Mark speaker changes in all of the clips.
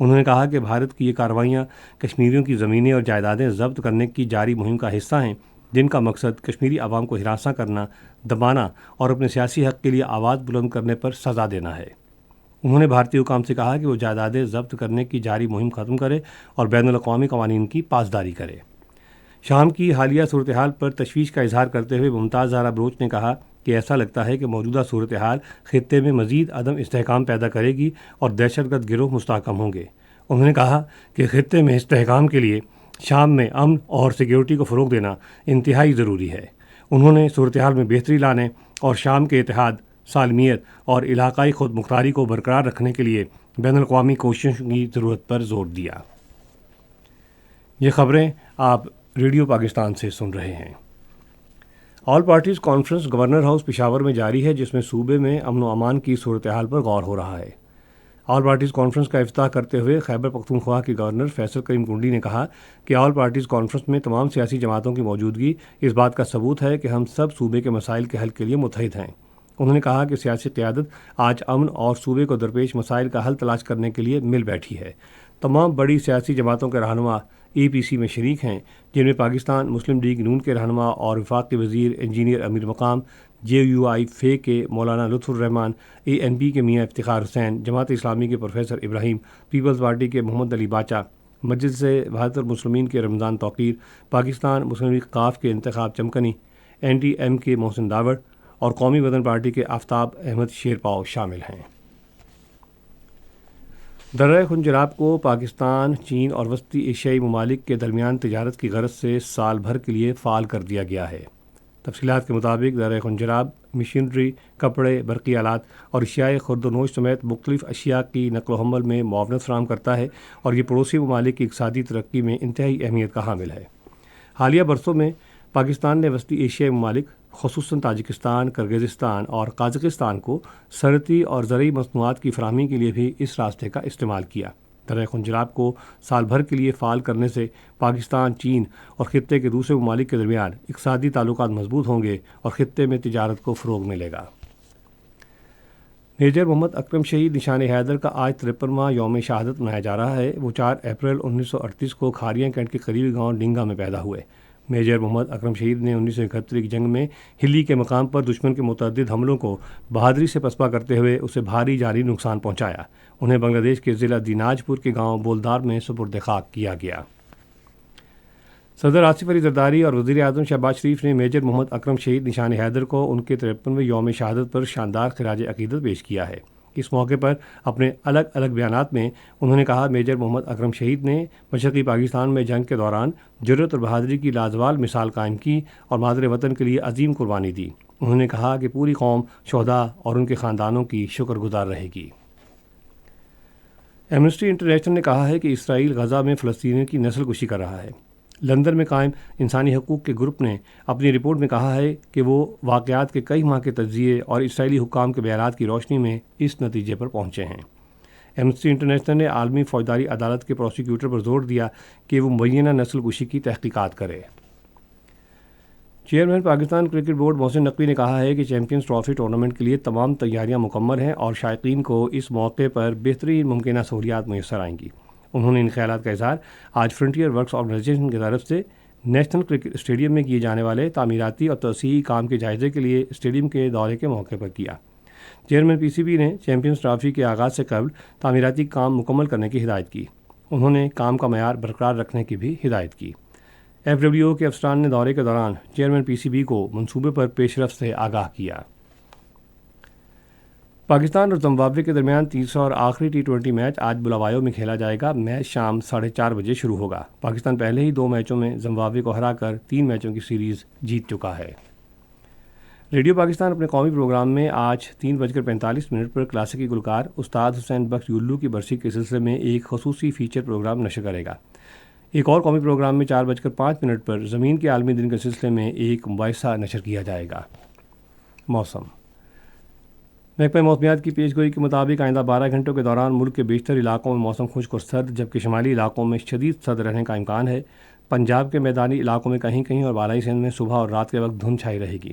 Speaker 1: انہوں نے کہا کہ بھارت کی یہ کارروائیاں کشمیریوں کی زمینیں اور جائیدادیں ضبط کرنے کی جاری مہم کا حصہ ہیں، جن کا مقصد کشمیری عوام کو ہراساں کرنا، دبانا اور اپنے سیاسی حق کے لیے آواز بلند کرنے پر سزا دینا ہے۔ انہوں نے بھارتی حکام سے کہا کہ وہ جائیدادیں ضبط کرنے کی جاری مہم ختم کرے اور بین الاقوامی قوانین کی پاسداری کرے۔ شام کی حالیہ صورتحال پر تشویش کا اظہار کرتے ہوئے ممتاز زہرا بلوچ نے کہا کہ ایسا لگتا ہے کہ موجودہ صورتحال خطے میں مزید عدم استحکام پیدا کرے گی اور دہشت گرد گروہ مستحکم ہوں گے۔ انہوں نے کہا کہ خطے میں استحکام کے لیے شام میں امن اور سیکیورٹی کو فروغ دینا انتہائی ضروری ہے۔ انہوں نے صورتحال میں بہتری لانے اور شام کے اتحاد، سالمیت اور علاقائی خود مختاری کو برقرار رکھنے کے لیے بین الاقوامی کوششوں کی ضرورت پر زور دیا۔ یہ خبریں آپ ریڈیو پاکستان سے سن رہے ہیں۔ All parties conference governor house Peshawar میں جاری ہے، جس میں صوبے میں امن و امان کی صورتحال پر غور ہو رہا ہے۔ آل پارٹیز کانفرنس کا افتتاح کرتے ہوئے خیبر پختونخوا کے گورنر فیصل کریم کنڈی نے کہا کہ آل پارٹیز کانفرنس میں تمام سیاسی جماعتوں کی موجودگی اس بات کا ثبوت ہے کہ ہم سب صوبے کے مسائل کے حل کے لیے متحد ہیں۔ انہوں نے کہا کہ سیاسی قیادت آج امن اور صوبے کو درپیش مسائل کا حل تلاش کرنے کے لیے مل بیٹھی ہے۔ تمام بڑی سیاسی جماعتوں کے رہنما ای پی سی میں شریک ہیں، جن میں پاکستان مسلم لیگ نون کے رہنما اور وفاقی وزیر انجینئر امیر مقام، جے یو آئی فے کے مولانا لطف الرحمان، اے این پی کے میاں افتخار حسین، جماعت اسلامی کے پروفیسر ابراہیم، پیپلز پارٹی کے محمد علی باچا، مجلس سے وحدت المسلمین کے رمضان توقیر، پاکستان مسلم لیگ قاف کے انتخاب چمکنی، این ڈی ایم کے محسن داوڑ اور قومی وطن پارٹی کے آفتاب احمد شیرپاؤ شامل ہیں۔ درہ خنجراب کو پاکستان، چین اور وسطی ایشیائی ممالک کے درمیان تجارت کی غرض سے سال بھر کے لیے فعال کر دیا گیا ہے۔ تفصیلات کے مطابق درہ خنجراب مشینری، کپڑے، برقی آلات اور اشیاء خرد و نوش سمیت مختلف اشیاء کی نقل و حمل میں معاونت فراہم کرتا ہے اور یہ پڑوسی ممالک کی اقتصادی ترقی میں انتہائی اہمیت کا حامل ہے۔ حالیہ برسوں میں پاکستان نے وسطی ایشیائی ممالک خصوصاً تاجکستان، کرغزستان اور قازقستان کو صنعتی اور زرعی مصنوعات کی فراہمی کے لیے بھی اس راستے کا استعمال کیا۔ درہ خنجراب کو سال بھر کے لیے فعال کرنے سے پاکستان، چین اور خطے کے دوسرے ممالک کے درمیان اقتصادی تعلقات مضبوط ہوں گے اور خطے میں تجارت کو فروغ ملے گا۔ میجر محمد اکرم شہید نشان حیدر کا آج 53واں یوم شہادت منایا جا رہا ہے۔ وہ 4 اپریل 1938 کو کھاریاں کینٹ کے قریبی گاؤں ڈنگا میں پیدا ہوئے۔ میجر محمد اکرم شہید نے 1971 کی جنگ میں ہلی کے مقام پر دشمن کے متعدد حملوں کو بہادری سے پسپا کرتے ہوئے اسے بھاری جانی نقصان پہنچایا۔ انہیں بنگلہ دیش کے ضلع دیناج پور کے گاؤں بولدار میں سپرد خاک کیا گیا۔ صدر آصف علی زرداری اور وزیر اعظم شہباز شریف نے میجر محمد اکرم شہید نشان حیدر کو ان کے 53ویں یوم شہادت پر شاندار خراج عقیدت پیش کیا ہے۔ اس موقع پر اپنے الگ الگ بیانات میں انہوں نے کہا میجر محمد اکرم شہید نے مشرقی پاکستان میں جنگ کے دوران جرأت اور بہادری کی لازوال مثال قائم کی اور مادر وطن کے لیے عظیم قربانی دی۔ انہوں نے کہا کہ پوری قوم شہداء اور ان کے خاندانوں کی شکر گزار رہے گی۔ ایمنسٹی انٹرنیشنل نے کہا ہے کہ اسرائیل غزہ میں فلسطینیوں کی نسل کشی کر رہا ہے۔ لندن میں قائم انسانی حقوق کے گروپ نے اپنی رپورٹ میں کہا ہے کہ وہ واقعات کے کئی ماہ کے تجزیے اور اسرائیلی حکام کے بیانات کی روشنی میں اس نتیجے پر پہنچے ہیں۔ ایمنسٹی انٹرنیشنل نے عالمی فوجداری عدالت کے پروسیکیوٹر پر زور دیا کہ وہ مبینہ نسل کشی کی تحقیقات کرے۔ Chairman Pakistan cricket board Mohsin Naqvi نے کہا ہے کہ چیمپئنز ٹرافی ٹورنامنٹ کے لیے تمام تیاریاں مکمل ہیں اور شائقین کو اس موقع پر بہترین ممکنہ سہولیات میسر آئیں گی۔ انہوں نے ان خیالات کا اظہار آج فرنٹیئر ورکس آرگنائزیشن کی طرف سے نیشنل کرکٹ اسٹیڈیم میں کیے جانے والے تعمیراتی اور توسیعی کام کے جائزے کے لیے اسٹیڈیم کے دورے کے موقع پر کیا۔ چیئرمین پی سی بی نے چیمپئنز ٹرافی کے آغاز سے قبل تعمیراتی کام مکمل کرنے کی ہدایت کی۔ انہوں نے کام کا معیار برقرار رکھنے کی بھی ہدایت کی۔ ایف ڈبلیو او کے افسران نے دورے کے دوران چیئرمین پی سی بی کو منصوبے پر پیش رفت سے آگاہ کیا۔ پاکستان اور زمبابوے کے درمیان تیسرا اور آخری T20 میچ آج بلاوایو میں کھیلا جائے گا۔ میچ شام 4:30 بجے شروع ہوگا۔ پاکستان پہلے ہی 2 میچوں میں زمبابوے کو ہرا کر 3 میچوں کی سیریز جیت چکا ہے۔ ریڈیو پاکستان اپنے قومی پروگرام میں آج 3:45 پر کلاسیکی گلوکار استاد حسین بخش یلو کی برسی کے سلسلے میں ایک خصوصی فیچر پروگرام نشر کرے گا۔ ایک اور قومی پروگرام میں 4:05 پر زمین کے عالمی دن کے سلسلے میں ایک مباحثہ نشر کیا جائے گا۔ موسم محکمہ موسمیات کی پیشگوئی کے مطابق آئندہ 12 گھنٹوں کے دوران ملک کے بیشتر علاقوں میں موسم خشک اور سرد، جبکہ شمالی علاقوں میں شدید سرد رہنے کا امکان ہے۔ پنجاب کے میدانی علاقوں میں کہیں کہیں اور بالائی سندھ میں صبح اور رات کے وقت دھند چھائی رہے گی۔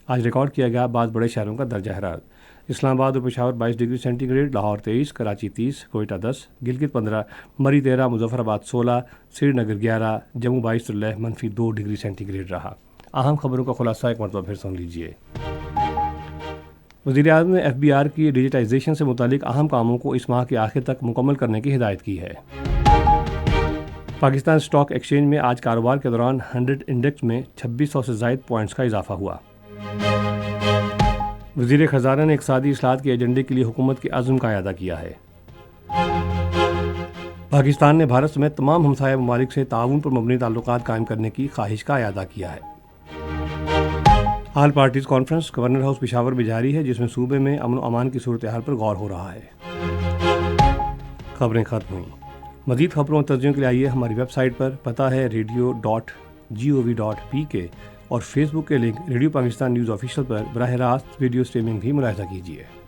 Speaker 1: آج ریکارڈ کیا گیا بعض بڑے شہروں کا درجہ حرارت۔ اسلام آباد اور Peshawar 22 degree centigrade, Lahore 23، Karachi 30، Quetta 10، Gilgit 15، Murree 13، Muzaffarabad 16، سری نگر 11، جموں 22 تو لیہ -2 ڈگری سینٹی گریڈ رہا۔ اہم خبروں کا خلاصہ ایک مرتبہ پھر سن لیجیے۔ وزیر اعظم نے FBR کی ڈیجیٹائزیشن سے متعلق اہم کاموں کو اس ماہ کے آخر تک مکمل کرنے کی ہدایت کی ہے۔ پاکستان اسٹاک ایکسچینج میں آج کاروبار کے دوران 100 انڈیکس میں 2600 سے زائد پوائنٹس کا اضافہ ہوا۔ وزیر خزانہ نے اقتصادی اصلاحات کے ایجنڈے کے لیے حکومت کے عزم کا اعادہ کیا ہے۔ پاکستان نے بھارت سمیت تمام ہمسایہ ممالک سے تعاون پر مبنی تعلقات قائم کرنے کی خواہش کا اعادہ کیا ہے۔ All parties conference governor house Peshawar میں جاری ہے، جس میں صوبے میں امن و امان کی صورتحال پر غور ہو رہا ہے۔ خبریں ختم ہوئیں۔ مزید خبروں اور تجزیوں کے لیے آئیے ہماری ویب سائٹ پر، پتہ ہے radio.gov.pk، اور فیس بک کے link Radio Pakistan News Official پر براہ راست ویڈیو سٹریمنگ بھی ملاحظہ کیجیے۔